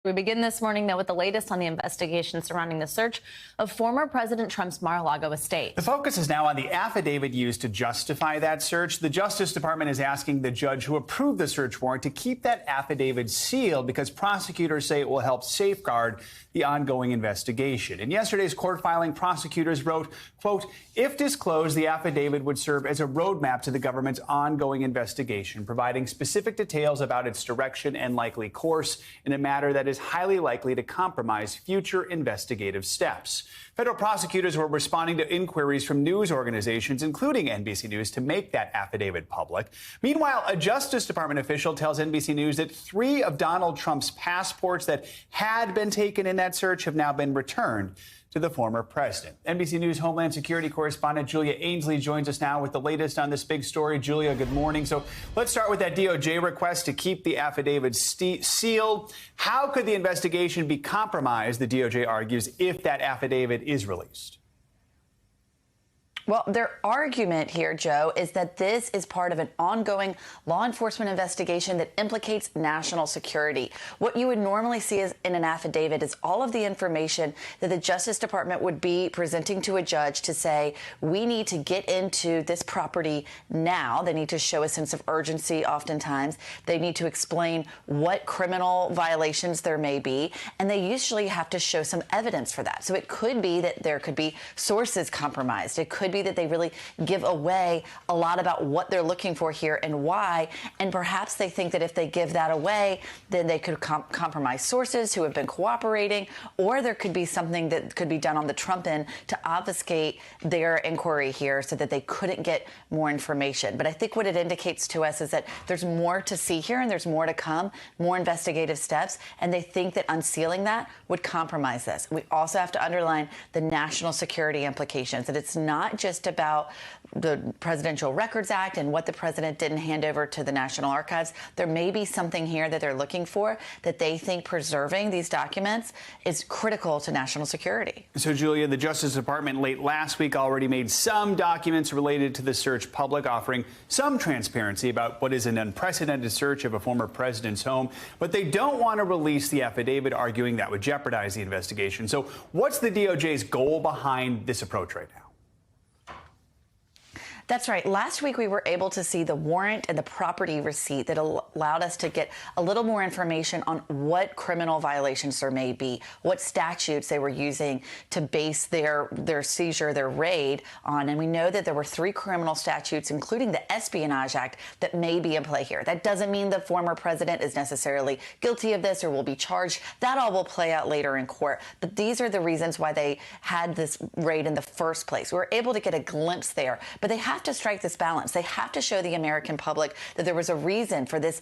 We begin this morning, though, with the latest on the investigation surrounding the search of former President Trump's Mar-a-Lago estate. The focus is now on the affidavit used to justify that search. The Justice Department is asking the judge who approved the search warrant to keep that affidavit sealed because prosecutors say it will help safeguard the ongoing investigation. In yesterday's court filing, prosecutors wrote, quote, if disclosed, the affidavit would serve as a roadmap to the government's ongoing investigation, providing specific details about its direction and likely course in a matter that is highly likely to compromise future investigative steps. Federal prosecutors were responding to inquiries from news organizations, including NBC News, to make that affidavit public. Meanwhile, a Justice Department official tells NBC News that 3 of Donald Trump's passports that had been taken in that search have now been returned to the former president. NBC News Homeland Security correspondent Julia Ainsley joins us now with the latest on this big story. Julia, good morning. So let's start with that DOJ request to keep the affidavit sealed. How could the investigation be compromised, the DOJ argues, if that affidavit is released? Well, their argument here, Joe, is that this is part of an ongoing law enforcement investigation that implicates national security. What you would normally see is in an affidavit is all of the information that the Justice Department would be presenting to a judge to say, we need to get into this property now. They need to show a sense of urgency oftentimes. They need to explain what criminal violations there may be, and they usually have to show some evidence for that. So it could be that there could be sources compromised. It could be that they really give away a lot about what they're looking for here and why. And perhaps they think that if they give that away, then they could compromise sources who have been cooperating, or there could be something that could be done on the Trump end to obfuscate their inquiry here so that they couldn't get more information. But I think what it indicates to us is that there's more to see here and there's more to come, more investigative steps, and they think that unsealing that would compromise this. We also have to underline the national security implications, that it's not just about the Presidential Records Act and what the president didn't hand over to the National Archives. There may be something here that they're looking for that they think preserving these documents is critical to national security. So, Julia, the Justice Department late last week already made some documents related to the search public, offering some transparency about what is an unprecedented search of a former president's home. But they don't want to release the affidavit, arguing that would jeopardize the investigation. So what's the DOJ's goal behind this approach right now? That's right. Last week, we were able to see the warrant and the property receipt that allowed us to get a little more information on what criminal violations there may be, what statutes they were using to base their seizure, their raid on. And we know that there were 3 criminal statutes, including the Espionage Act, that may be in play here. That doesn't mean the former president is necessarily guilty of this or will be charged. That all will play out later in court. But these are the reasons why they had this raid in the first place. We were able to get a glimpse there, but they have to strike this balance. They have to show the American public that there was a reason for this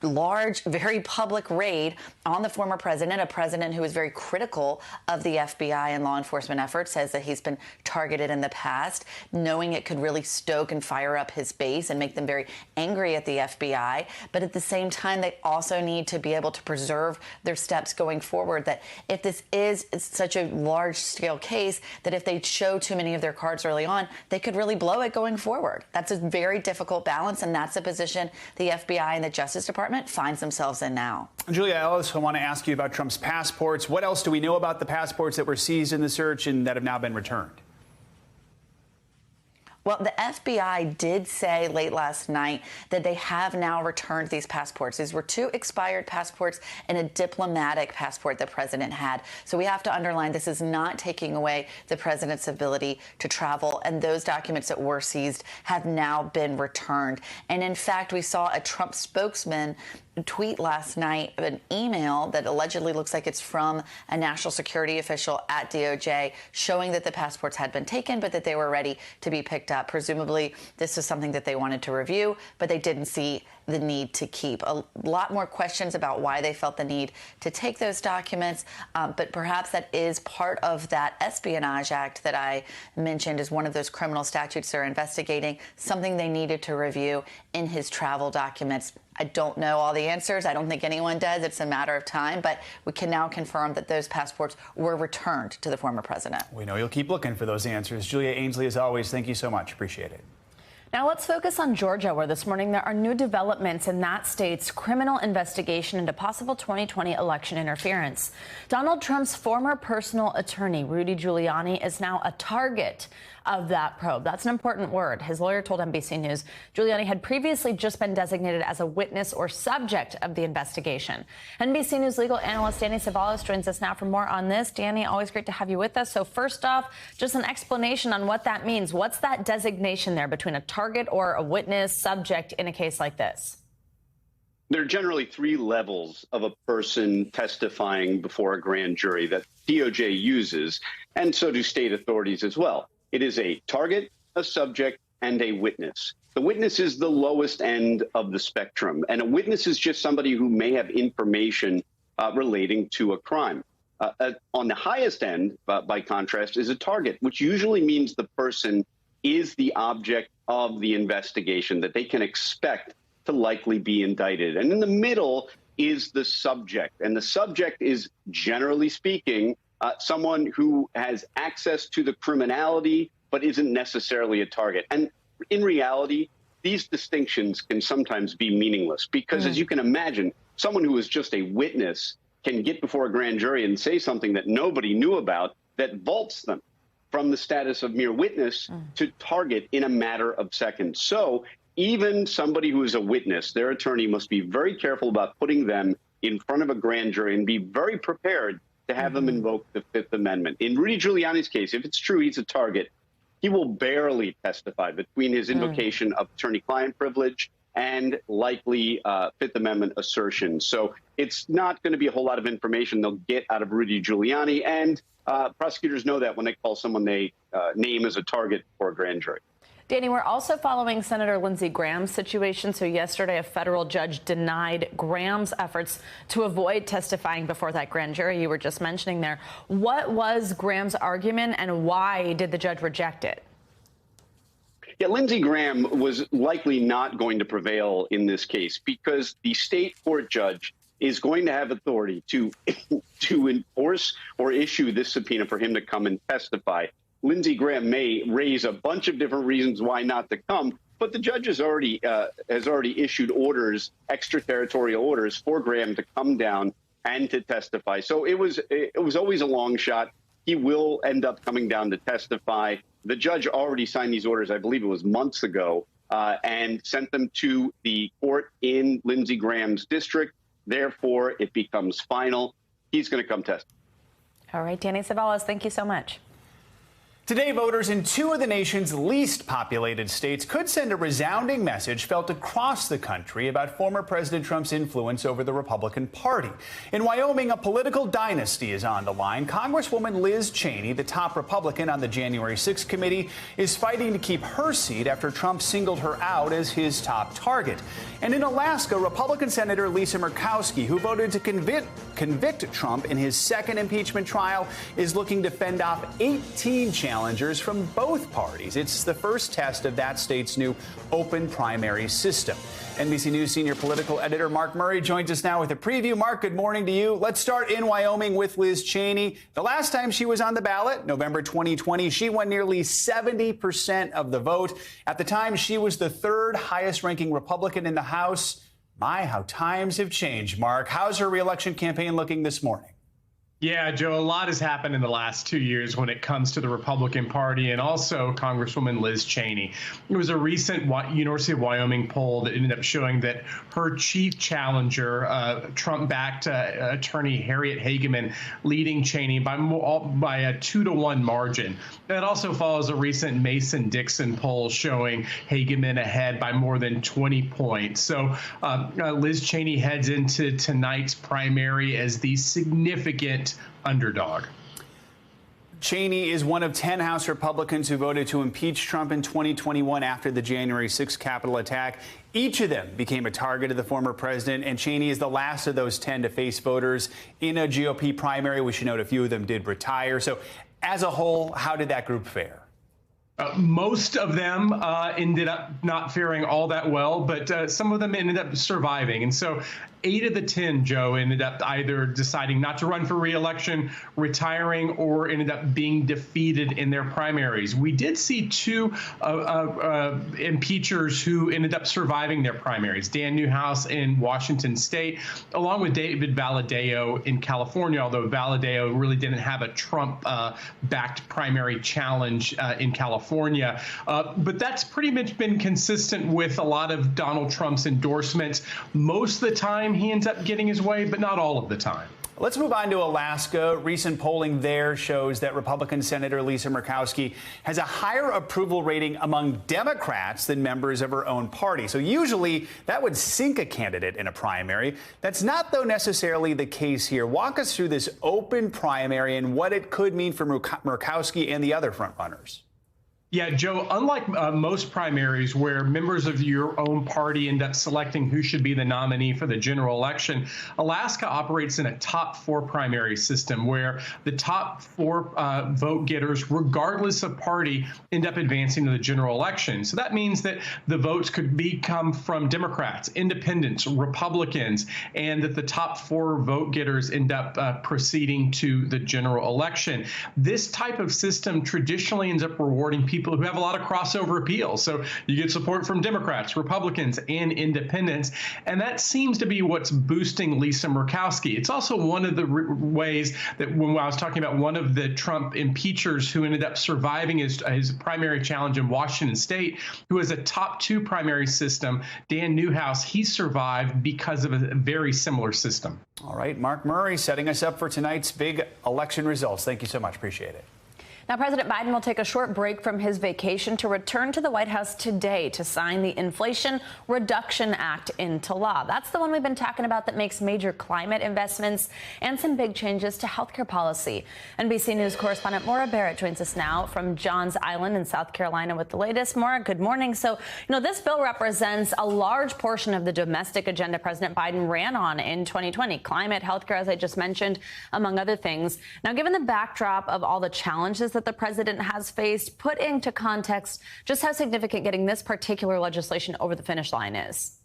large, very public raid on the former president, a president who is very critical of the FBI and law enforcement efforts, says that he's been targeted in the past, knowing it could really stoke and fire up his base and make them very angry at the FBI. But at the same time, they also need to be able to preserve their steps going forward, that if this is such a large-scale case, that if they show too many of their cards early on, they could really blow it going forward. That's a very difficult balance, and that's a position the FBI and the Justice Department finds themselves in now. Julia, I also want to ask you about Trump's passports. What else do we know about the passports that were seized in the search and that have now been returned? Well, the FBI did say late last night that they have now returned these passports. These were 2 expired passports and a diplomatic passport the president had. So we have to underline this is not taking away the president's ability to travel. And those documents that were seized have now been returned. And in fact, we saw a Trump spokesman tweet last night of an email that allegedly looks like it's from a national security official at DOJ showing that the passports had been taken, but that they were ready to be picked up. Presumably, this is something that they wanted to review, but they didn't see the need to keep. A lot more questions about why they felt the need to take those documents, but perhaps that is part of that Espionage Act that I mentioned as one of those criminal statutes they're investigating, something they needed to review in his travel documents. I don't know all the answers. I don't think anyone does. It's a matter of time. But we can now confirm that those passports were returned to the former president. We know you'll keep looking for those answers. Julia Ainsley, as always, thank you so much. Appreciate it. Now let's focus on Georgia, where this morning there are new developments in that state's criminal investigation into possible 2020 election interference. Donald Trump's former personal attorney, Rudy Giuliani, is now a target of that probe. That's an important word. His lawyer told NBC News Giuliani had previously just been designated as a witness or subject of the investigation. NBC News legal analyst Danny Cevallos joins us now for more on this. Danny, always great to have you with us. So first off, just an explanation on what that means. What's that designation there between a target or a witness subject in a case like this? There are generally three levels of a person testifying before a grand jury that DOJ uses, and so do state authorities as well. It is a target, a subject, and a witness. The witness is the lowest end of the spectrum, and a witness is just somebody who may have information relating to a crime. On the highest end, by contrast, is a target, which usually means the person is the object of the investigation, that they can expect to likely be indicted. And in the middle is the subject, and the subject is, generally speaking, someone who has access to the criminality but isn't necessarily a target. And in reality, these distinctions can sometimes be meaningless because, as you can imagine, someone who is just a witness can get before a grand jury and say something that nobody knew about that vaults them from the status of mere witness to target in a matter of seconds. So even somebody who is a witness, their attorney must be very careful about putting them in front of a grand jury and be very prepared to have them invoke the Fifth Amendment. In Rudy Giuliani's case, if it's true he's a target, he will barely testify between his invocation of attorney-client privilege and likely Fifth Amendment assertions. So it's not going to be a whole lot of information they'll get out of Rudy Giuliani, and prosecutors know that when they call someone they name as a target for a grand jury. Danny, we're also following Senator Lindsey Graham's situation. So yesterday, a federal judge denied Graham's efforts to avoid testifying before that grand jury you were just mentioning there. What was Graham's argument, and why did the judge reject it? Yeah, Lindsey Graham was likely not going to prevail in this case because the state court judge is going to have authority to enforce or issue this subpoena for him to come and testify. Lindsey Graham may raise a bunch of different reasons why not to come, but the judge has already issued orders, extraterritorial orders, for Graham to come down and to testify. So it was always a long shot. He will end up coming down to testify. The judge already signed these orders, I believe it was months ago, and sent them to the court in Lindsey Graham's district. Therefore, it becomes final. He's going to come testify. All right, Danny Cevallos, thank you so much. Today, voters in two of the nation's least populated states could send a resounding message felt across the country about former President Trump's influence over the Republican Party. In Wyoming, a political dynasty is on the line. Congresswoman Liz Cheney, the top Republican on the January 6th committee, is fighting to keep her seat after Trump singled her out as his top target. And in Alaska, Republican Senator Lisa Murkowski, who voted to convict Trump in his second impeachment trial, is looking to fend off 18 challengers from both parties. It's the first test of that state's new open primary system. NBC News senior political editor Mark Murray joins us now with a preview. Mark, good morning to you. Let's start in Wyoming with Liz Cheney. The last time she was on the ballot, November 2020, she won nearly 70% of the vote. At the time, she was the third highest ranking Republican in the House. My, how times have changed, Mark. How's her reelection campaign looking this morning? Yeah, Joe, a lot has happened in the last 2 years when it comes to the Republican Party and also Congresswoman Liz Cheney. It was a recent University of Wyoming poll that ended up showing that her chief challenger, Trump-backed attorney Harriet Hageman, leading Cheney by a 2-to-1 margin. That also follows a recent Mason-Dixon poll showing Hageman ahead by more than 20 points. So Liz Cheney heads into tonight's primary as the significant underdog. Cheney is one of 10 House Republicans who voted to impeach Trump in 2021 after the January 6th Capitol attack. Each of them became a target of the former president, and Cheney is the last of those 10 to face voters in a GOP primary. We should note a few of them did retire. So as a whole, how did that group fare? Most of them ended up not faring all that well, but some of them ended up surviving. And so 8 of the 10, Joe, ended up either deciding not to run for re-election, retiring, or ended up being defeated in their primaries. We did see 2 impeachers who ended up surviving their primaries, Dan Newhouse in Washington State, along with David Valadao in California, although Valadao really didn't have a Trump-backed primary challenge in California. But that's pretty much been consistent with a lot of Donald Trump's endorsements. Most of the time, he ends up getting his way, but not all of the time. Let's move on to Alaska. Recent polling there shows that Republican Senator Lisa Murkowski has a higher approval rating among Democrats than members of her own party. So usually that would sink a candidate in a primary. That's not, though, necessarily the case here. Walk us through this open primary and what it could mean for Murkowski and the other frontrunners. Yeah, Joe, unlike most primaries where members of your own party end up selecting who should be the nominee for the general election, Alaska operates in a top 4 primary system where the top 4 vote getters, regardless of party, end up advancing to the general election. So that means that the votes could come from Democrats, independents, Republicans, and that the top 4 vote getters end up proceeding to the general election. This type of system traditionally ends up rewarding people who have a lot of crossover appeal. So you get support from Democrats, Republicans, and independents. And that seems to be what's boosting Lisa Murkowski. It's also one of the ways that when I was talking about one of the Trump impeachers who ended up surviving his primary challenge in Washington State, who has a top 2 primary system, Dan Newhouse, he survived because of a very similar system. All right, Mark Murray setting us up for tonight's big election results. Thank you so much. Appreciate it. Now, President Biden will take a short break from his vacation to return to the White House today to sign the Inflation Reduction Act into law. That's the one we've been talking about that makes major climate investments and some big changes to healthcare policy. NBC News correspondent Maura Barrett joins us now from Johns Island in South Carolina with the latest. Maura, good morning. So, this bill represents a large portion of the domestic agenda President Biden ran on in 2020. Climate, healthcare, as I just mentioned, among other things. Now, given the backdrop of all the challenges that the president has faced, put into context just how significant getting this particular legislation over the finish line is.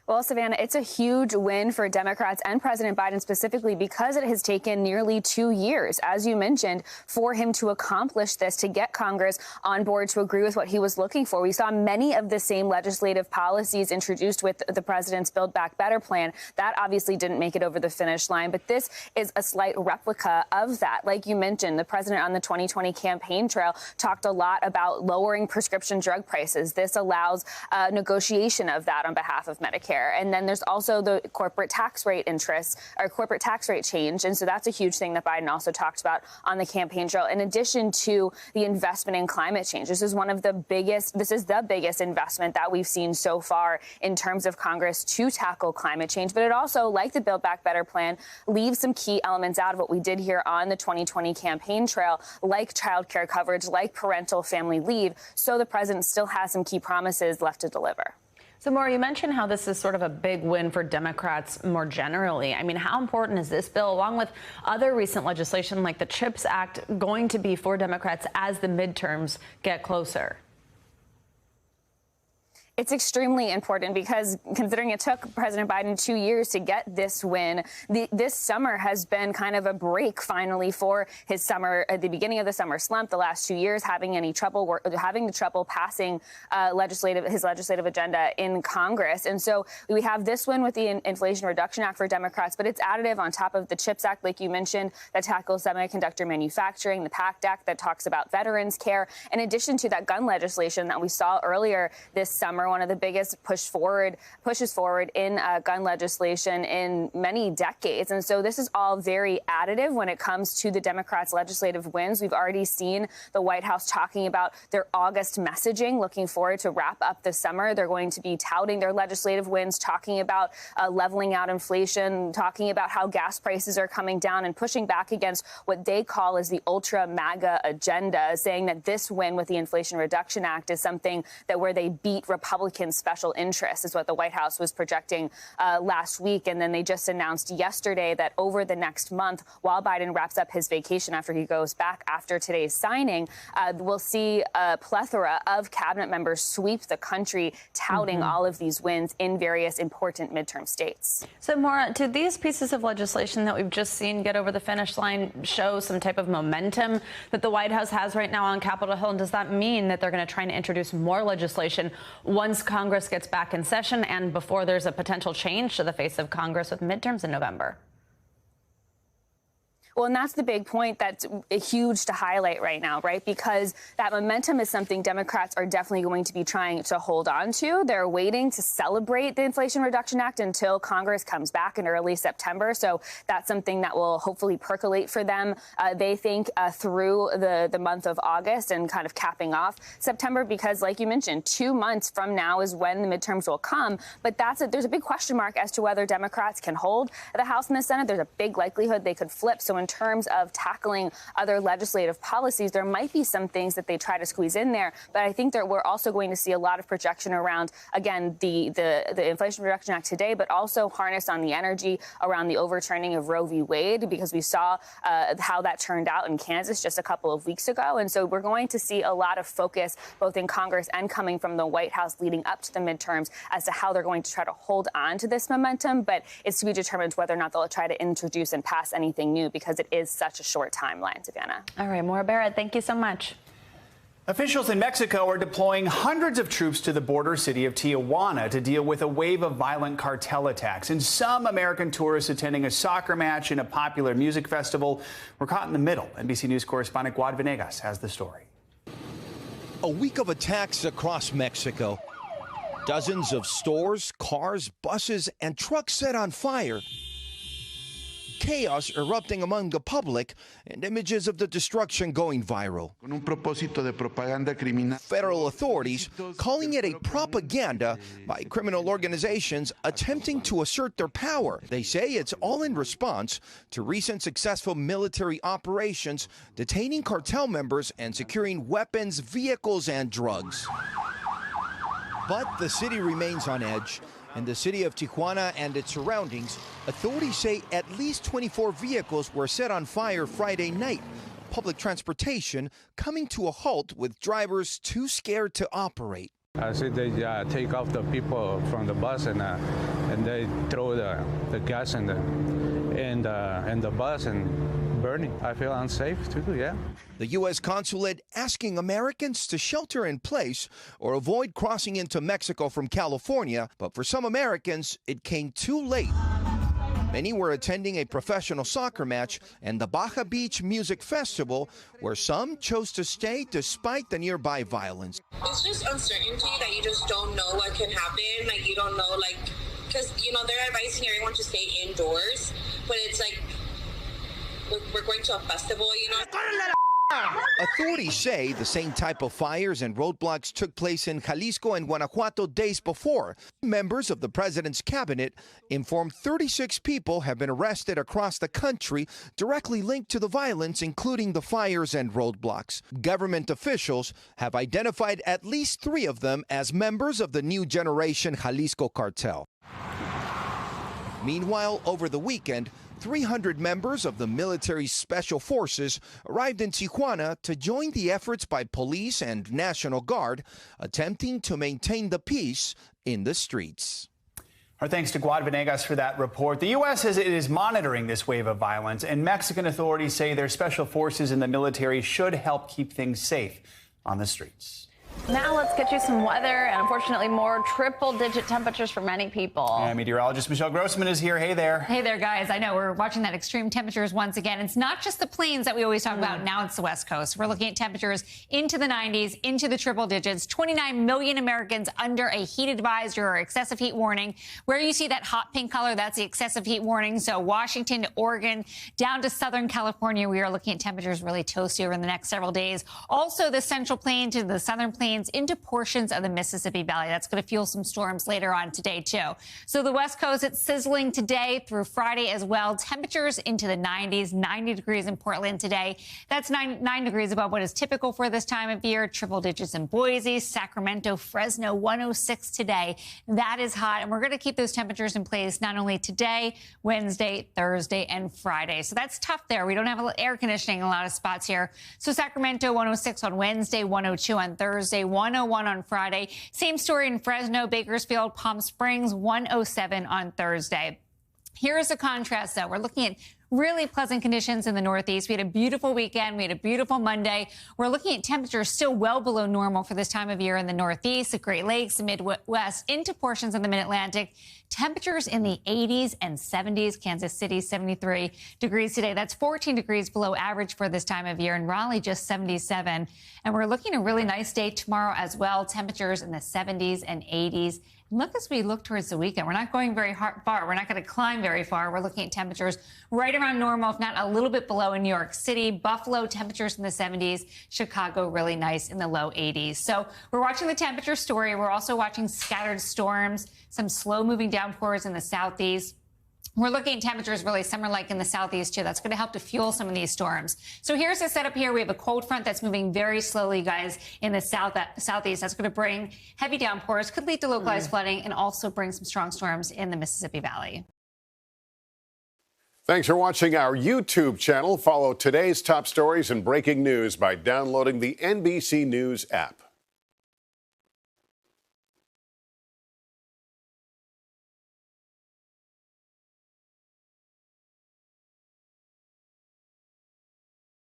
Well, Savannah, it's a huge win for Democrats and President Biden specifically because it has taken nearly 2 years, as you mentioned, for him to accomplish this, to get Congress on board to agree with what he was looking for. We saw many of the same legislative policies introduced with the president's Build Back Better plan. That obviously didn't make it over the finish line, but this is a slight replica of that. Like you mentioned, the president on the 2020 campaign trail talked a lot about lowering prescription drug prices. This allows negotiation of that on behalf of Medicare. And then there's also the corporate tax rate corporate tax rate change. And so that's a huge thing that Biden also talked about on the campaign trail. In addition to the investment in climate change, this is the biggest investment that we've seen so far in terms of Congress to tackle climate change. But it also, like the Build Back Better plan, leaves some key elements out of what we did here on the 2020 campaign trail, like child care coverage, like parental family leave. So the president still has some key promises left to deliver. So, Maura, you mentioned how this is sort of a big win for Democrats more generally. I mean, how important is this bill, along with other recent legislation like the CHIPS Act, going to be for Democrats as the midterms get closer? It's extremely important because considering it took President Biden 2 years to get this win, this summer has been kind of a break finally for his summer, at the beginning of the summer slump, the last 2 years, having the trouble passing his legislative agenda in Congress. And so we have this win with the Inflation Reduction Act for Democrats, but it's additive on top of the CHIPS Act, like you mentioned, that tackles semiconductor manufacturing, the PACT Act that talks about veterans care, in addition to that gun legislation that we saw earlier this summer, one of the biggest pushes forward in gun legislation in many decades. And so this is all very additive when it comes to the Democrats' legislative wins. We've already seen the White House talking about their August messaging, looking forward to wrap up the summer. They're going to be touting their legislative wins, talking about leveling out inflation, talking about how gas prices are coming down and pushing back against what they call as the ultra MAGA agenda, saying that this win with the Inflation Reduction Act is something that where they beat Republicans Republican special interest, is what the White House was projecting last week. And then they just announced yesterday that over the next month, while Biden wraps up his vacation after he goes back after today's signing, we'll see a plethora of cabinet members sweep the country, touting all of these wins in various important midterm states. So, Maura, do these pieces of legislation that we've just seen get over the finish line show some type of momentum that the White House has right now on Capitol Hill? And does that mean that they're going to try and introduce more legislation once Congress gets back in session and before there's a potential change to the face of Congress with midterms in November? Well, and that's the big point that's huge to highlight right now, right? Because that momentum is something Democrats are definitely going to be trying to hold on to. They're waiting to celebrate the Inflation Reduction Act until Congress comes back in early September. So that's something that will hopefully percolate for them, they think, through the month of August and kind of capping off September, because like you mentioned, 2 months from now is when the midterms will come. But there's a big question mark as to whether Democrats can hold the House and the Senate. There's a big likelihood they could flip. So in terms of tackling other legislative policies, there might be some things that they try to squeeze in there. But I think that we're also going to see a lot of projection around, again, the Inflation Reduction Act today, but also harness on the energy around the overturning of Roe v. Wade, because we saw how that turned out in Kansas just a couple of weeks ago. And so we're going to see a lot of focus both in Congress and coming from the White House leading up to the midterms as to how they're going to try to hold on to this momentum. But it's to be determined whether or not they'll try to introduce and pass anything new, because it is such a short timeline, Savannah. All right, Maura Barrett, thank you so much. Officials in Mexico are deploying hundreds of troops to the border city of Tijuana to deal with a wave of violent cartel attacks. And some American tourists attending a soccer match and a popular music festival were caught in the middle. NBC News correspondent Guad Venegas has the story. A week of attacks across Mexico. Dozens of stores, cars, buses, and trucks set on fire. Chaos erupting among the public, and images of the destruction going viral. Federal authorities calling it a propaganda by criminal organizations attempting to assert their power. They say it's all in response to recent successful military operations detaining cartel members and securing weapons, vehicles, and drugs. But the city remains on edge. In the city of Tijuana and its surroundings, authorities say at least 24 vehicles were set on fire Friday night. Public transportation coming to a halt with drivers too scared to operate. I see they take off the people from the bus and they throw the gas in the bus and burning. I feel unsafe too, yeah. The U.S. consulate asking Americans to shelter in place or avoid crossing into Mexico from California. But for some Americans, it came too late. Many were attending a professional soccer match and the Baja Beach Music Festival, where some chose to stay despite the nearby violence. It's just uncertainty that you just don't know what can happen. Like, you don't know, like, because, you know, they're advising everyone to stay indoors, but it's like, we're going to a festival, you know? Authorities say the same type of fires and roadblocks took place in Jalisco and Guanajuato days before. Members of the president's cabinet informed 36 people have been arrested across the country directly linked to the violence, including the fires and roadblocks. Government officials have identified at least 3 of them as members of the new generation Jalisco cartel. Meanwhile, over the weekend, 300 members of the military's special forces arrived in Tijuana to join the efforts by police and National Guard attempting to maintain the peace in the streets. Our thanks to Guad Venegas for that report. The U.S. says it is monitoring this wave of violence, and Mexican authorities say their special forces and the military should help keep things safe on the streets. Now let's get you some weather, and unfortunately more triple-digit temperatures for many people. Yeah, meteorologist Michelle Grossman is here. Hey there. Hey there, guys. I know we're watching that extreme temperatures once again. It's not just the plains that we always talk about. Now it's the West Coast. We're looking at temperatures into the 90s, into the triple digits. 29 million Americans under a heat advisory or excessive heat warning. Where you see that hot pink color, that's the excessive heat warning. So Washington to Oregon, down to Southern California, we are looking at temperatures really toasty over the next several days. Also, the Central Plain to the Southern Plain Plains into portions of the Mississippi Valley. That's going to fuel some storms later on today, too. So the West Coast, it's sizzling today through Friday as well. Temperatures into the 90s, 90 degrees in Portland today. That's 9 degrees above what is typical for this time of year. Triple digits in Boise, Sacramento, Fresno, 106 today. That is hot, and we're going to keep those temperatures in place not only today, Wednesday, Thursday, and Friday. So that's tough there. We don't have air conditioning in a lot of spots here. So Sacramento, 106 on Wednesday, 102 on Thursday, 101 on Friday. Same story in Fresno, Bakersfield, Palm Springs, 107 on Thursday. Here's a contrast, though. We're looking at really pleasant conditions in the Northeast. We had a beautiful weekend. We had a beautiful Monday. We're looking at temperatures still well below normal for this time of year in the Northeast, the Great Lakes, the Midwest, into portions of the Mid-Atlantic. Temperatures in the 80s and 70s. Kansas City, 73 degrees today. That's 14 degrees below average for this time of year. In Raleigh, just 77. And we're looking at a really nice day tomorrow as well. Temperatures in the 70s and 80s. Look, as we look towards the weekend, we're not going very far. We're not going to climb very far. We're looking at temperatures right around normal, if not a little bit below in New York City. Buffalo, temperatures in the 70s. Chicago, really nice in the low 80s. So we're watching the temperature story. We're also watching scattered storms, some slow-moving downpours in the southeast. We're looking at temperatures really summer-like in the southeast, too. That's going to help to fuel some of these storms. So here's the setup here. We have a cold front that's moving very slowly, guys, in the southeast. That's going to bring heavy downpours, could lead to localized flooding, and also bring some strong storms in the Mississippi Valley. Thanks for watching our YouTube channel. Follow today's top stories and breaking news by downloading the NBC News app.